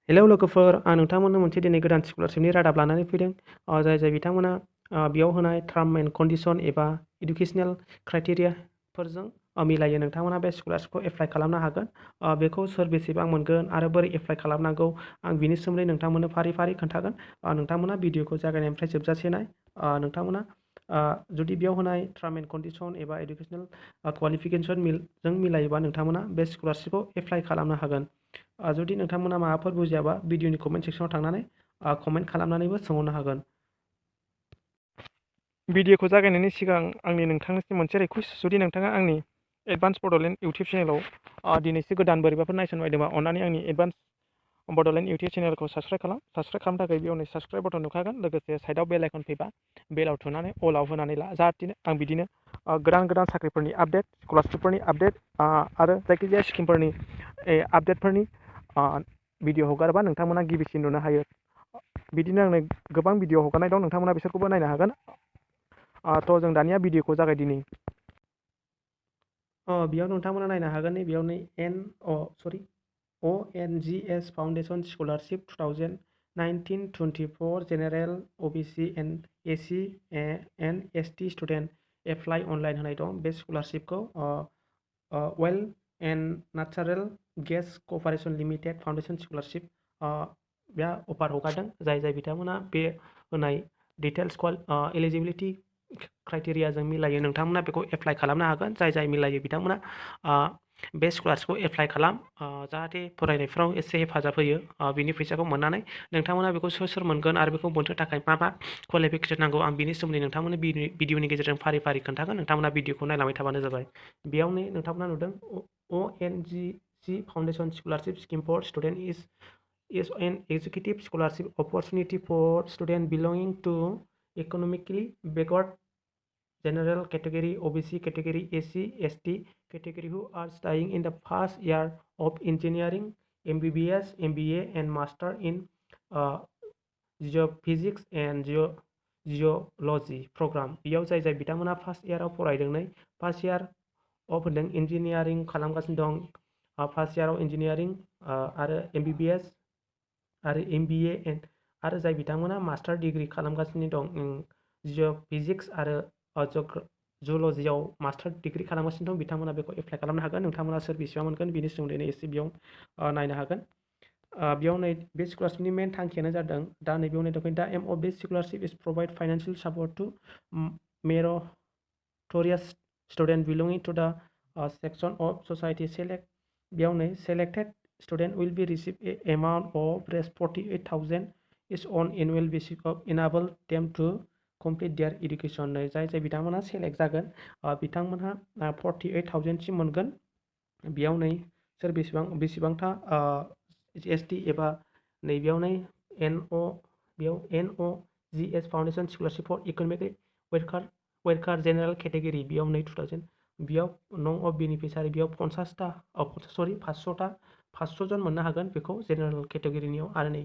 Hello लोगोफोर, आं नोंथांमोननो मोनसे दिनै गोदान स्कलारशिपनि रादाब लानानै फैदों। जाय बिथांमोना बेयाव होनाय टार्म एन्ड कन्डिशन एबा इडुकेसनेल क्राइटेरियाफोरजों मिलायो, नोंथांमोना बे स्कलारशिपखौ एप्लाइ खालामनो हागोन। बेखौ सोर बेसेबां मोनगोन आरो बोरै एप्लाइ खालामनांगौ, आं बिनि सोमोन्दै नोंथांमोननो फारि फारि खोन्थागोन। नोंथांमोना भिडिअखौ जागायनायनिफ्राय जोबजासे नाय। नोंथांमोना जुदि बेयाव होनाय टार्म एन्ड कन्डिशन एबा इडुकेसनेल क्वालिफिकेसनजों मिलायोबा नोंथांमोना बे स्कलारशिपखौ एप्लाइ खालामनो हागोन। जुदि नोंथांमोना माबाफोर बुजियाबा भिडिअनि कमेन्ट सेक्सनाव थांनानै कमेन्ट खालामनानैबो सोंहरनो हागोन। भिडिअखौ जागायनायनि सिगां आंनि नोंथांनिसिम मोनसे रिकुवेस्ट, जुदि नोंथाङा आंनि एडभान्स बड'लेण्ड इउटुब चेनेलाव दिनैसो गोदान बोरैबाफोर नायसननो बायदोंबा अन्नानै आंनि एडभान्स बड'लेण्ड इउटुब चेनेलखौ साबस्क्राइब खालाम। साबस्क्राइब खालामनो थाखाय बेयाव नै साबस्क्राइब बटन नुखागोन, लोगोसे साइडआव बेल आइकन फैबा बेलाव थुनानै अलाव होनानै ला, जाहाथे आं बिदिनो गोदान गोदान साख्रिफोरनि आपडेट, स्कलारशिपफोरनि आपडेट आरो जायखिजाया स्किमफोरनि आपडेटफोरनि भिडिअ हगारोबा नोंथांमोना गिबिसिन नुनो हायो। बिदिनो आंनो गोबां भिडिअ हगारनाय दं, नोंथांमोना बिसोरखौबो नायनो हागोन। थ' जों दानिया भिडिअखौ जागायदिनि। बेयाव नोंथांमोना नायनो हागोन, बेयाव नै ONGC Foundation Scholarship 2019-24 General OBC and AC and ST Student Apply Online होनाय दं। बे स्कलारशिपखौ oil and natural gas corporation limited foundation scholarship बे अफार हगारदों। जाय बिथांमोना बे होनाय डिटेल्स एलिजिबिलिटि क्राइटेरियाजों मिलायो, नोंथांमोना बेखौ एप्लाइ खालामनो हागोन। जाय मिलायो बिथांमोना बे स्कलारशिपखौ एप्लाइ खालाम, जाहाथे फरायनायफ्राव एसे हेफाजाब होयो। बिनि फैसाखौ मोननानै नोंथांमोना बेखौ सोर मोनगोन आरो बेखौ मोननो थाखाय मा क्वालिफिकेसन नांगौ, आं बिनि सोमोन्दै नोंथांमोननो भिडिअनि गेजेरजों फारि फारि खोन्थागोन। नोंथांमोना भिडिअखौ नायलांबाय थाबानो जाबाय। बेयावनो नोंथांमोना नुदों ONGC Foundation Scholarship Scheme for Student is an executive scholarship opportunity for students belonging to economically backward general category, OBC category, AC, ST category who are studying in the first year of engineering, MBBS, MBA and master in geophysics and geology program। बेयाव जाय बिथांमोना first इयाराव फरायदों, नै first year of होनदों engineering खालामगासिनो दं, first इयाराव इन्जिनियारिं आरो MBBS आरो MBA आरो जाय बिथांमोना मास्टार डिग्रि खालामगासिनो दं जिअ'फिजिक्स आरो जुल'जियाव मास्टार डिग्रि खालामगासिनो दं, बिथांमोना बेखौ एप्लाइ खालामनो हागोन। नोंथांमोना सोर बेसेबां मोनगोन बिनि सोमोन्दै एसे बेयाव नायनो हागोन। बेयाव नै बे स्कलारशिपनि मेन थांखियानो जादों, दा नैबेयाव नायदों, the aim of this scholarship is provide financial support to meritorious student belonging to the section of society select. बेयाव नै selected student will be receive a amount of 48,000 is on annual basis of enable them to complete their education. जाय बिथांमोना select जागोन बिथांमोनहा 48,000सिम मोनगोन। बेयाव नै सोर बेसेबांथा ST एबा नैबेयाव नै NOGS foundation scholarship for economic welfare general category, बेयाव नै 2000, बेयाव नं अफ बेनिफिसारि, बेयाव 500 जन मोननो हागोन बेखौ जेनेरेल केटेगरिनियाव। आरो नै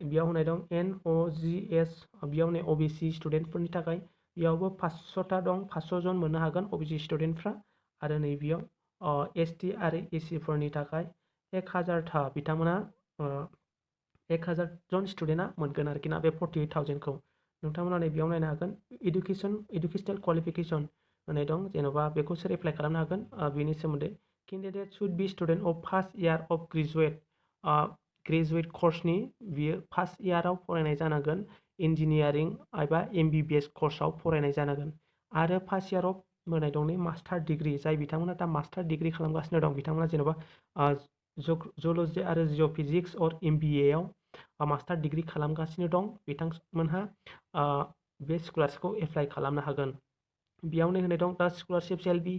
बेयाव होनाय दं NOGS, बेयाव नै OBC स्टुडेन्टफोरनि थाखाय बेयावबो 500 दं, 500 जन मोननो हागोन OBC स्टुडेन्टफ्रा। आरो नै बेयाव ST आरो AC फोरनि थाखाय 1000 बिथांमोना 1000 जन स्टुडेन्टआ मोनगोन आरोखि ना बे 48,000खौ। नोंथांमोना नै बेयाव नायनो हागोन इडुकेसनेल क्वालिफिकेसन होनाय दं, जेन'बा बेखौ सोर एप्लाइ खालामनो हागोन बेनि सोमोन्दै। Candidate should be student of first year of graduate कर्सनि, बियो फार्स्ट इयाराव फरायनाय जानांगोन, इन्जिनियारिं एबा MBBS कर्सआव फरायनाय जानांगोन। आरो फार्स्ट इयार अफ होनाय दं नै मास्टार डिग्रि, जाय बिथांमोना दा मास्टार डिग्रि खालामगासिनो दं, बिथांमोना जेन'बा जुल'जि आरो जिअ'फिजिक्स और MBAआव मास्टार डिग्रि खालामगासिनो दं, बिथांमोनहा बे स्कलारशिपखौ एप्लाइ खालामनो हागोन। बेयावनो होनाय दं, दा scholarship shall be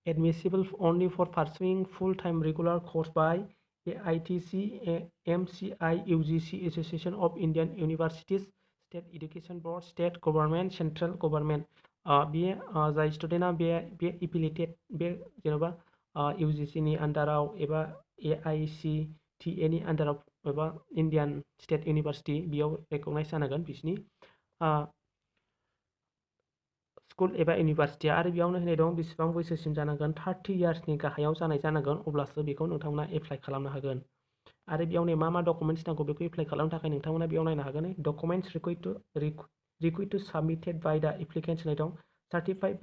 admissible only for pursuing full time regular course by AITC MCI UGC association of Indian universities, state education board, state government, central government. बे जाय स्टुडेन्टआ बे एफिलिएटेड, बे जेन'बा UGCनि आन्दाराव एबा AICTAनि आन्दाराव एबा इन्डियान स्टेट इउनिभार्सिटि, बेयाव रेकगनाइज जानांगोन बिसिनि स्कुल एबा इउनिभार्सिटिया। आरो बेयावनो होनाय दं बेसेबां बैसोसिम जानांगोन, 30 इयार्सनि गाहायाव जानाय जानांगोन, अब्लासो बेखौ नोंथांमोना एप्लाइ खालामनो हागोन। आरो बेयावनो मा डकुमेन्ट्स नांगौ बेखौ एप्लाइ खालामनो थाखाय नोंथांमोना बेयाव नायनो हागोन documents required to submitted by the applicant होननाय दं certified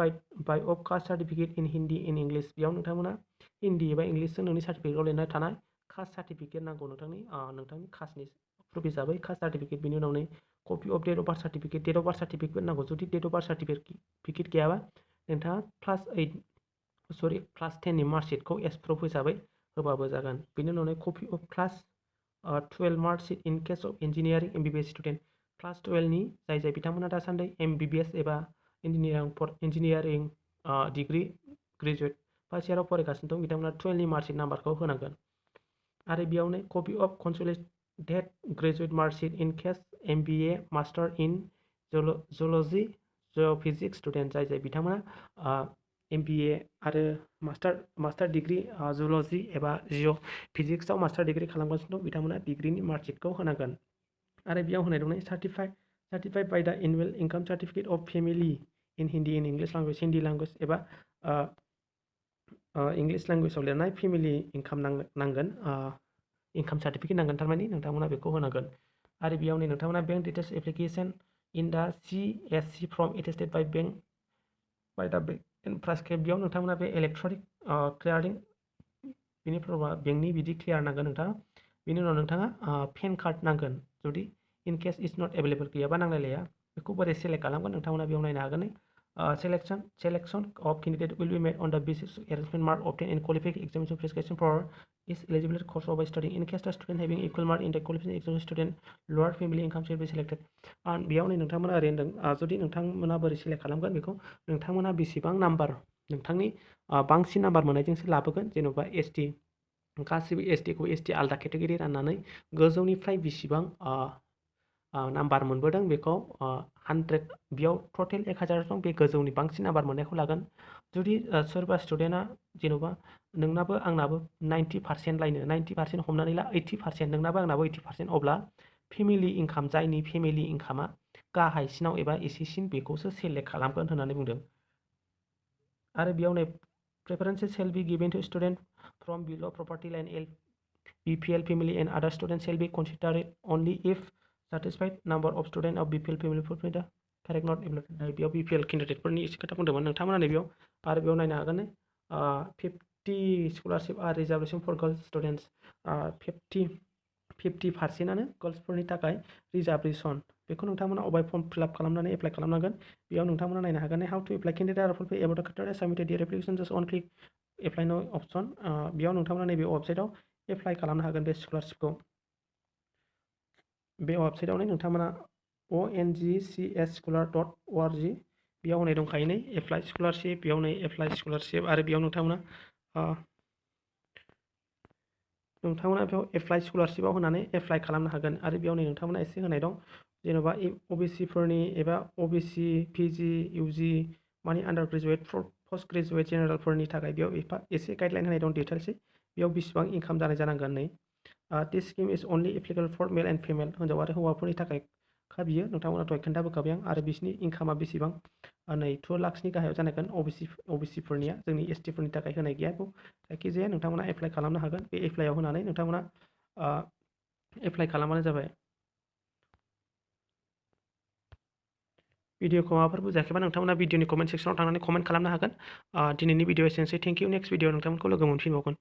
by of caste certificate in Hindi in English बेयाव नोंथांमोना हिन्दी एबा इंलिशजों नोंनि सार्टिफिकेटआव लिरनाय थानाय कास्ट सार्टिफिकेट नांगौ नोंथांनि कास्टनि प्रुफ हिसाबै कास्ट सार्टिफिकेट बिनि उनाव copy of date of birth certificate date of birth certificate नांगौ जुदि डेट अफ बार्थ सार्टिफिकेट गैयाबा नोंथाङा क्लास 10 नि मार्कशीटखौ एस प्रुफ हिसाबै होबाबो जागोन बिनि उनाव copy of class 12 marksheet in case of engineering MBBS student class 12 नि जाय बिथांमोना दासान्दि MBBS एबा इन्जिनियारिं डिग्री ग्रेजुएट फार्स्ट इयाराव फरायगासिनो दं बिथांमोना 12 नि मार्कशीट नाम्बारखौ होनांगोन आरो बेयावनो copy of consolidated graduate marksheet in case MBA master in geology geophysics student जाय बिथांमोना MBA आरो मास्टार डिग्री जुल'जि एबा जिअ'फिजिक्सआव मास्टार डिग्री खालामगासिनो दं बिथांमोना डिग्रीनि मार्कशीटखौ होनांगोन आरो बेयाव होनाय दं certified by the annual income certificate of family in Hindi in English language Hindi language एबा इंलिश लैंग्वेजाव लिरनाय फेमिलि इनकाम नांगोन इनकाम सार्टिफिकेट नांगोन थारमाने नोंथांमोना बेखौ होनांगोन आरो बेयाव नोंथांमोना bank details application in the CSC form attested by the bank price Cape बेयाव नोंथांमोना बे इलेक्ट्रनिक क्लियारिं बेनि फर्मा बेंकनि बिदि क्लियार नांगोन नोंथाङा बेनि उनाव नोंथाङा पेन कार्ड नांगोन जुदि in case is not available गैयाबा नांलायलाया बेखौ बोरै सेलेक्ट खालामगोन नोंथांमोना बेयाव नायनो हागोन selection of candidate will be made on the basis of arrangement mark obtained in qualification examination prescription for is eligible course of studying in case the student having equal mark in the qualification examination student lower family income shall be selected and बेयाव नोंथांमोना ओरै होनदों जुदि नोंथांमोना बोरै select खालामगोन बेखौ नोंथांमोना बेसेबां नाम्बार नोंथांनि बांसिन नाम्बार मोननायजोंसो लाबोगोन जेन'बा ST गासिबो ST खौ ST आलादा केटेगरि राननानै गोजौनिफ्राय बेसेबां नाम्बार मोनबोदों बेखौ 100 बेयाव टटेल 1000 दं बे गोजौनि बांसिन नाम्बार मोननायखौ लागोन जुदि सोरबा स्टुडेन्टआ जेन'बा नोंनाबो आंनाबो 90% लायनो 90% हमनानै ला 80% नोंनाबो आंनाबो 80% अब्ला फेमिलि इनकाम जायनि फेमिलि इनकामा गाहायसिनाव एबा एसेसिन बेखौसो सेलेक्ट खालामगोन होननानै बुंदों आरो बेयाव preferences shall be given to student from below poverty line BPL family and other students shall be considered only if satisfied number of students of BPL family for the correct not बेयाव BPL candidate फोरनि एसे खोथा बुंदोंमोन नोंथांमोना बेयाव आरो बेयाव नायनो हागोन 50 scholarship are reservation for girls students 50%आनो गर्ल्सफोरनि थाखाय रिजार्भेसन बेखौ नोंथांमोना अबाय फर्म फिलआप खालामनानै एप्लाइ खालामनांगोन बेयाव नोंथांमोना नायनो हागोन how to apply candidate are fulfil about the criteria submitted their application just on click apply now option बेयाव नोंथांमोना नैबे वेबसाइटआव एप्लाइ खालामनो हागोन बे स्कलारशिपखौ बे वेबसाइटआवनो नोंथांमोना ONGCScholar.org बेयाव होनाय दंखायो नै एप्लाइ स्कलारशिप बेयाव नै एप्लाइ स्कलारशिप आरो बेयाव नोंथांमोना बेयाव एप्लाइ स्कलारशिपआव होनानै एप्लाइ खालामनो हागोन आरो बेयाव नै नोंथांमोना एसे होनाय दं जेन'बा OBC फोरनि एबा OBC PG UG माने आन्डार ग्रेजुएट पोस्ट ग्रेजुएट जेनेरेलफोरनि थाखाय बेयाव एसे गाइडलाइन होनाय दं डिटेल्सै बेयाव बेसेबां इनकाम जानांगोन नै this scheme is only applicable for male and female हिन्जाव आरो हौवाफोरनि थाखाय बियो नोंथांमोना दहाय खोन्थाबोखाबाय आं आरो बिसिनि इनकामा बेसेबां 2 लाखनि गाहायाव जानांगोन OBC फोरनिया जोंनि ST फोरनि थाखाय होनाय गैया जायखिजाया नोंथांमोना एप्लाइ खालामनो हागोन बे एप्लाइआव होनानै नोंथांमोना एप्लाइ खालामबानो जाबाय भिडिअखौ माबाफोर बुजायाखैबा नोंथांमोना भिडिअनि कमेन्ट सेक्सनाव थांनानै कमेन्ट खालामनो हागोन दिनैनि भिडिअ एसेनोसै थेंक इउ नेक्स्ट भिडिअ नोंथांमोनखौ लोगो मोनफिनबावगोन